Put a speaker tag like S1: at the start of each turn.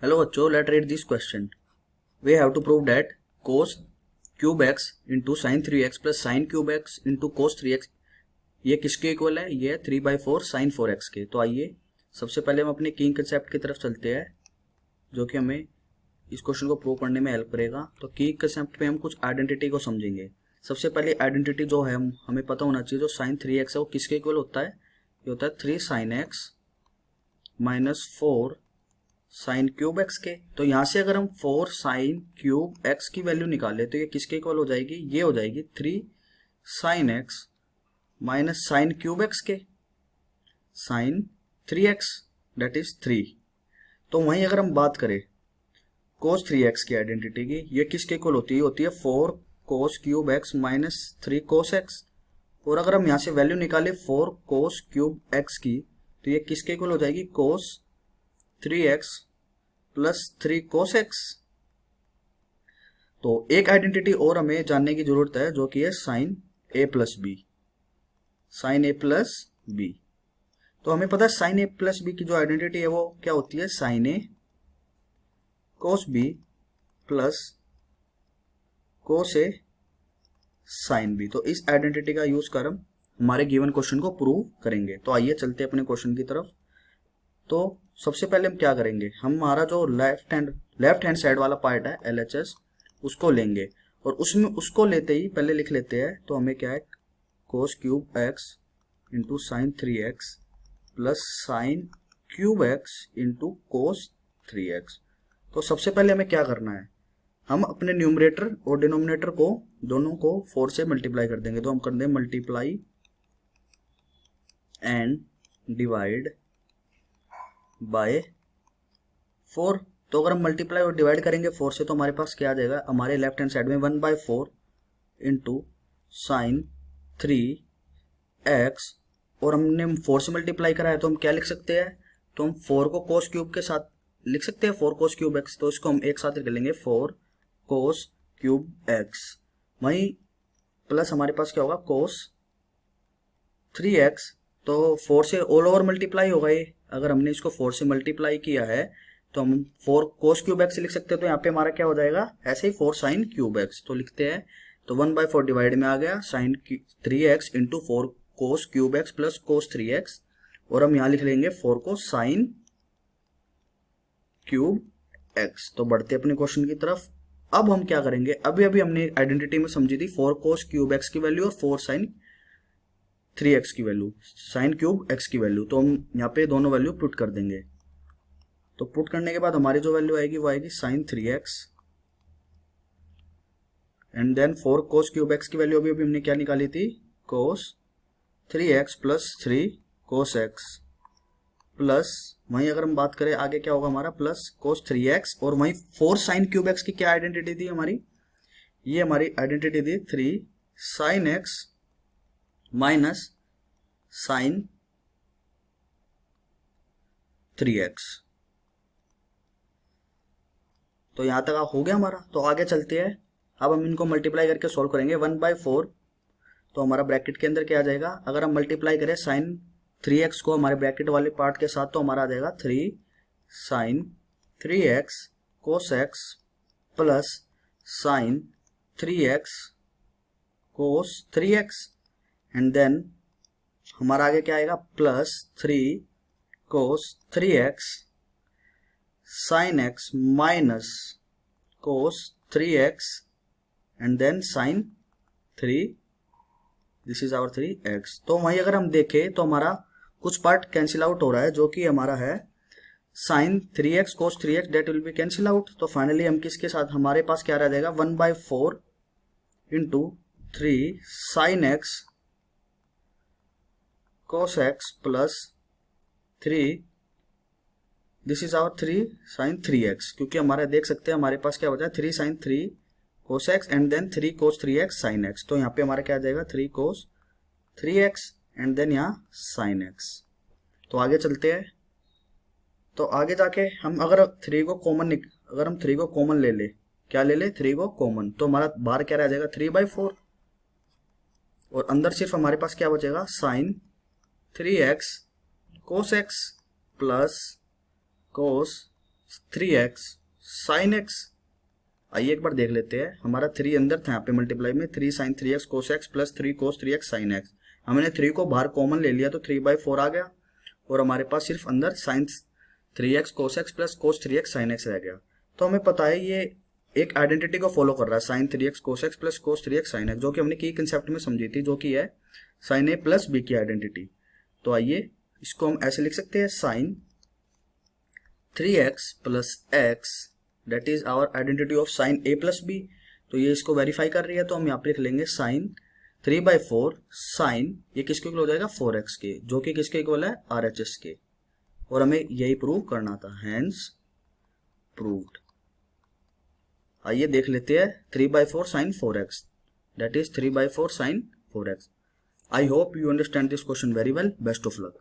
S1: Hello बच्चों, let's read this question. We have to prove that cos cube x into sin 3x plus sin cube x into cos 3x ये किसके equal है? ये 3/4 sin 4x के। तो आइए सबसे पहले हम अपने कीइंग कंसेप्ट की तरफ चलते हैं, जो कि हमें इस क्वेश्चन को प्रूव करने में हेल्प करेगा। तो कीइंग कंसेप्ट में हम कुछ आइडेंटिटी को समझेंगे। सबसे पहले आइडेंटिटी जो है हमें पता होना चाहिए, जो sin 3x है वो किसके इक्वल होता है? ये होता है 3 sin x minus 4 sine cube x के। तो यहां से अगर हम 4 साइन क्यूब एक्स की वैल्यू निकाले तो ये किसके इक्वल हो जाएगी? ये हो जाएगी 3 sine x minus sine cube x के साइन 3x दैट इज 3। तो वहीं अगर हम बात करें कोस 3x की आइडेंटिटी की, ये किसके इक्वल होती है? होती है 4 cos cube x minus 3 cos x. और अगर हम यहां से वैल्यू निकाले 4 कोस क्यूब एक्स की, तो ये किसके इक्वल हो जाएगी? कोस 3x प्लस 3 कोस एक्स। तो एक आइडेंटिटी और हमें जानने की जरूरत है, जो कि है sine A plus B. Sign A plus B, तो हमें पता है साइन ए प्लस बी की जो आइडेंटिटी है वो क्या होती है? साइन ए कोस बी प्लस कोस ए साइन बी। तो इस आइडेंटिटी का यूज कर हम हमारे गिवन क्वेश्चन को प्रूव करेंगे। तो आइए चलते हैं अपने क्वेश्चन की तरफ। तो सबसे पहले हम क्या करेंगे, हम हमारा जो लेफ्ट हैंड साइड वाला पार्ट है LHS उसको लेंगे, और उसमें उसको लेते ही पहले लिख लेते हैं। तो हमें क्या है? कोस cube x into sine 3x plus sine cube x into cos 3x। तो सबसे पहले हमें क्या करना है, हम अपने न्यूमरेटर और डिनोमिनेटर को दोनों को 4 से मल्टीप्लाई कर देंगे। तो हम कर देंगे मल्टीप्लाई एंड डिवाइड बाय 4। तो अगर हम मल्टीप्लाई और डिवाइड करेंगे 4 से, तो हमारे पास क्या आ जाएगा? हमारे लेफ्ट हैंड साइड में 1/4 इंटू साइन 3x, और हमने 4 से मल्टीप्लाई करा है तो हम क्या लिख सकते हैं? तो हम 4 को कोस क्यूब के साथ लिख सकते हैं, 4 कोस क्यूब एक्स। तो इसको हम एक साथ लिख लेंगे 4 कोस क्यूब एक्स। वहीं प्लस हमारे पास क्या होगा? कोस 3x। तो 4 से ऑल ओवर मल्टीप्लाई होगा ये। अगर हमने इसको 4 से मल्टीप्लाई किया है तो हम 4 कोस क्यूब एक्स लिख सकते हैं। तो यहाँ पे हमारा क्या हो जाएगा? ऐसे ही 4 साइन क्यूब एक्स। तो लिखते हैं, तो 1/4 डिवाइड में आ गया sine 3x into 4 cos cube x plus cos 3x, और हम यहाँ लिख लेंगे 4 को साइन क्यूब एक्स। तो बढ़ते अपने क्वेश्चन की तरफ। अब हम क्या करेंगे, अभी अभी हमने आइडेंटिटी में समझी थी 4 कोस क्यूब एक्स की वैल्यू और 4 साइन 3x की वैल्यू, साइन क्यूब x की वैल्यू। तो हम यहाँ पे दोनों वैल्यू पुट कर देंगे। तो पुट करने के बाद हमारी जो वैल्यू आएगी वो आएगी sine 3x and then 4 cos cube x की वैल्यू अभी हमने क्या निकाली थी? Cos 3x plus 3 cos x plus, वहीं अगर हम बात करें आगे क्या होगा हमारा? प्लस कोस 3x, और वहीं 4 साइन क्यूब x की क्या आइडेंटिटी थी हमारी? ये हमारी आइडेंटिटी थी 3 sine x minus sign 3x। तो यहां तक हो गया हमारा। तो आगे चलते हैं। अब हम इनको मल्टीप्लाई करके सॉल्व करेंगे। 1/4, तो हमारा ब्रैकेट के अंदर क्या आ जाएगा? अगर हम मल्टीप्लाई करें साइन 3x को हमारे ब्रैकेट वाले पार्ट के साथ, तो हमारा आ जाएगा 3 sine 3x cos x plus sine 3x cos 3x, and then हमारा आगे क्या आएगा? Plus 3 cos 3x sine x minus cos 3x and then sine 3, this is our 3x। तो वहीं अगर हम देखें तो हमारा कुछ पार्ट कैंसिल आउट हो रहा है, जो कि हमारा है sine 3x cos 3x, that will be cancel out. तो फाइनली हम किसके साथ, हमारे पास क्या रह जाएगा? 1/4 into 3 sine x cos x plus 3, this is our 3 sine 3x। क्योंकि हमारा देख सकते हैं हमारे पास क्या बचा है? 3 sine 3 cos x and then 3 cos 3x sine x। तो यहाँ पे हमारा क्या आ जाएगा? 3 कोस 3x एंड देन यहाँ साइन x। तो आगे चलते हैं। तो आगे जाके हम अगर 3 को कॉमन, अगर हम 3 को कॉमन ले ले, क्या ले ले? 3 को कॉमन, तो हमारा बाहर क्या रह जाएगा? 3/4, और अंदर सिर्फ हमारे पास क्या बचेगा? Sign 3x cos x plus cos 3x sine x. आइए एक बार देख लेते हैं, हमारा 3 अंदर था यहाँ पे मल्टीप्लाई में, 3 sine 3x cos x plus 3 cos 3x sine x. हमने 3 को बाहर कॉमन ले लिया तो 3/4 आ गया और हमारे पास सिर्फ अंदर sine 3x cos x plus cos 3x sine x रह गया। तो हमें पता है ये एक आइडेंटिटी को फॉलो कर रहा है, sine 3x cos x plus cos 3x sine x, जो कि हमने की कंसेप्ट में समझी थी, जो कि है साइन ए प्लस बी की आइडेंटिटी। तो आइए इसको हम ऐसे लिख सकते हैं, sine 3x plus x that is our identity of sine A plus B. तो ये इसको वेरीफाई कर रही है, तो हम यहाँ पे लिख लेंगे साइन 3/4 साइन, ये किसके इक्वल हो जाएगा 4x के, जो कि किसके इक्वल है RHS के, और हमें यही प्रूव करना था, हैंस प्रूव्ड। आइए देख लेते हैं 3/4 sine 4x that is 3/4 sine 4x। I hope you understand this question very well. Best of luck.